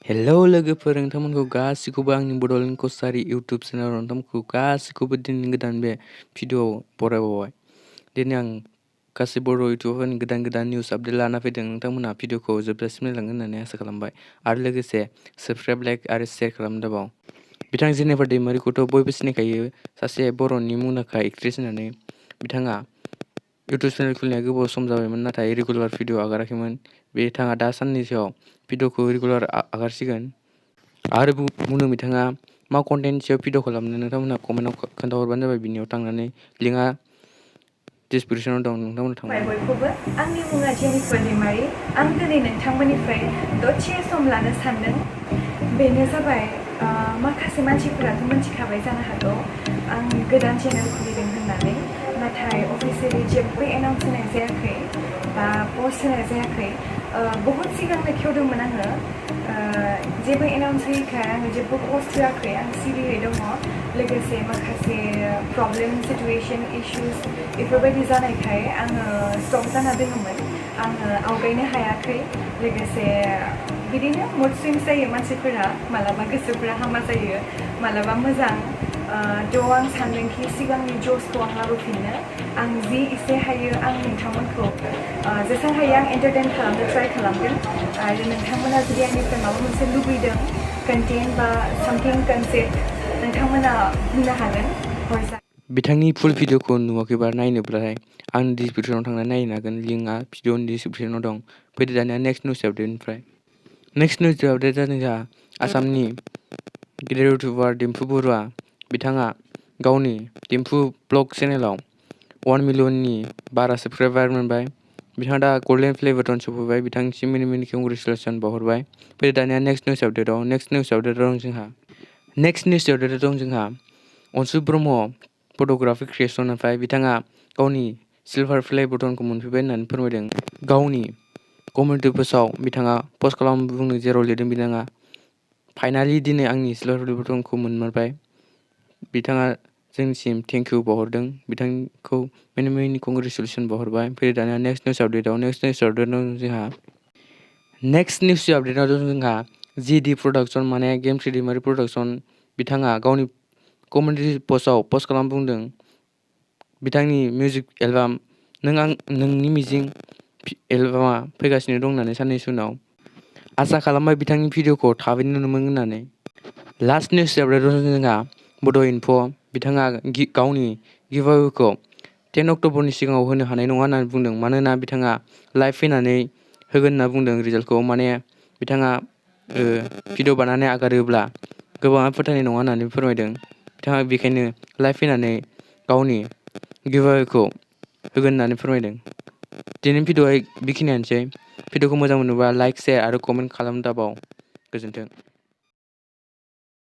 Hello लोगोफोर, नोंथांमोनखौ गासिखौबो आंनि बड'लेण्ड कसारी इउटुब चेनेलाव नोंथांमोनखौ गासिखौबो दिनैनि गोदान बे भिडिअ'आव बरायबावबाय। दिनै आं गासै बर' इउटुबरफोरनि गोदान गोदान निउस आपडेट लाना फैदों। नोंथांमोनहा भिडिअ'खौ जोबजासिम नायलांगोन होननानै आसा खालामबाय आरो लोगोसे साबस्क्राइब, लाइक आरो शेयार खालामनो दाबाव। बिथां जेनेफार दैमारिखौथ' बयबो सिनायखायो, सासे बर'नि मुंदांखा एक्ट्रेस होननानै। बिथाङा इउटुब चेनेल खुलिनाया गोबाव सम जाबायमोन, नाथाय रेगुलार भिडिअ' आगाराखैमोन। बिथाङा दा साननैसोआव भिडिअ'खौ रेगुलार आगारसिगोन आरो बुंदों बिथाङा मा कन्टेन्टनि सायाव भिडिअ खालामनो। नोंथांमोनहा कमेन्टआव खोन्थाहरबानो जाबाय। बिनियाव थांनानै लिंकआ डिसक्रिपसनाव दं, नोंथांमोना थांनानै बयखौबो। आंनि मुङा जेनिफार दैमारि। आं दिनै नोंथांमोननिफ्राय दसे सम लानो सानदों। बेनो जाबाय, माखासे मानसिफोराथ' मिथिखाबाय जानो हागौ आं गोदान चेनेल खुलिदों होननानै, नाथाय अफिसियेलि जेबो एनाउन्स होनाय जायाखै बा पस्ट होनाय जायाखै। बहुद सिगांनो खेवदोंमोन आङो, जेबो एनाउन्स होयैखाय आङो जेबो पस्ट होआखै। आं सिरियै दङ। लोगोसे माखासे प्रब्लेम, सिटुएसन, इश्युस बेफोरबायदि जानायखाय आङो स्टप जाना दङमोन। आङो आवगायनो हायाखै। लोगोसे बिदिनो मुड स्विंग्स जायो मानसिफोरा, मालाबा गोसोफोरा हामा जायो, मालाबा मोजां। थ' आं सानदोंखि सिगांनि जसखौ आं लाबोफिननो। आं जि एसे हायो आं नोंथांमोनखौ जेसेबां हायो आं एन्टारटेन खालामनो ट्राइ खालामगोन। आरो नोंथांमोना जुदि आंनिफ्राय माबा मोनसे लुबैदों कन्टेन्ट बा सामथिं कनसेप्ट, नोंथांमोना बुंनो हागोन। बिथांनि फुल भिडिअ'खौ नुवाखैबा नायनोब्लाथाय आंनि डिसक्रिपसनाव थांनानै नायनो हागोन। लिंकआ भिडिअ'नि डिसक्रिपसनाव दं। फैदो दानिया नेक्स्ट निउस आपडेटनिफ्राय। नेक्स्ट निउस आपडेट जादों जोंहा आसामनि गेदेर इउटुबार डिम्पु बरुवा। बिथाङा गावनि डिम्पु ब्लग चेनेलाव 1 मिलियननि बारा साबस्क्राइबार मोनबाय। बिथाङा दा गल्डेन प्ले बाटन सफैबाय। बिथांनिसिम मेनि मेनि कंग्रेचुलेसन बावहरबाय। फैदो दानिया नेक्स्ट निउस आपडेटआव दं जोंहा अनसु ब्रह्म फट'ग्राफि क्रिएसननिफ्राय। बिथाङा गावनि सिलभार प्ले बटनखौ मोनफैबाय होननानै फोरमायदों। गावनि कमिउनिटि पस्टआव बिथाङा पस्ट खालामनो बुंदों, जेराव लिरदों बिथाङा फाइनालि दिनै आंनि सिलभार प्ले बटनखौ मोनमारबाय। बिथाङा जोंनिसिम थेंक इउ बावहरदों। बिथांखौ मेनि मेनि कंग्रेचुलेसन बावहरबाय। फैदो दानिया नेक्स्ट निउस आपडेटआव दं जोंहा जिडि प्रडाक्सन, माने गेमस्रि दैमारि प्रडाक्सन। बिथाङा गावनि कमिउनिटि पस्टआव पस्ट खालामनो बुंदों बिथांनि मिउजिक एलबाम नोंनि मिजिं एलबामा फैगासिनो दं होननानै साननैसो उनाव। आसा खालामबाय बिथांनि भिडिअ'खौ थाबैनो नुनो मोनगोन होननानै। लास्ट निउस आपडेटआव जोंहा बड' इनफ'। बिथाङा गावनि गिभअवेखौ 10 अक्ट'बरनि सिगाङाव होनो हानाय नङा होननानै बुंदों, मानोना बिथाङा लाइभ फैनानै होगोन होनना बुंदों रिजाल्टखौ। माने बिथाङा भिडिअ बानायनानै आगारोब्ला गोबाङा फोथायनाय नङा होननानै फोरमायदों। बिथाङा बेखायनो लाइभ फैनानै गावनि गिभअवेखौ होगोन होननानै फोरमायदों। दिनैनि भिडिअ'आ बेखिनियानोसै। भिडिअ'खौ मोजां मोनोबा लाइक, शेयार आरो कमेन्ट खालामनो दाबाव। गोजोन्थों।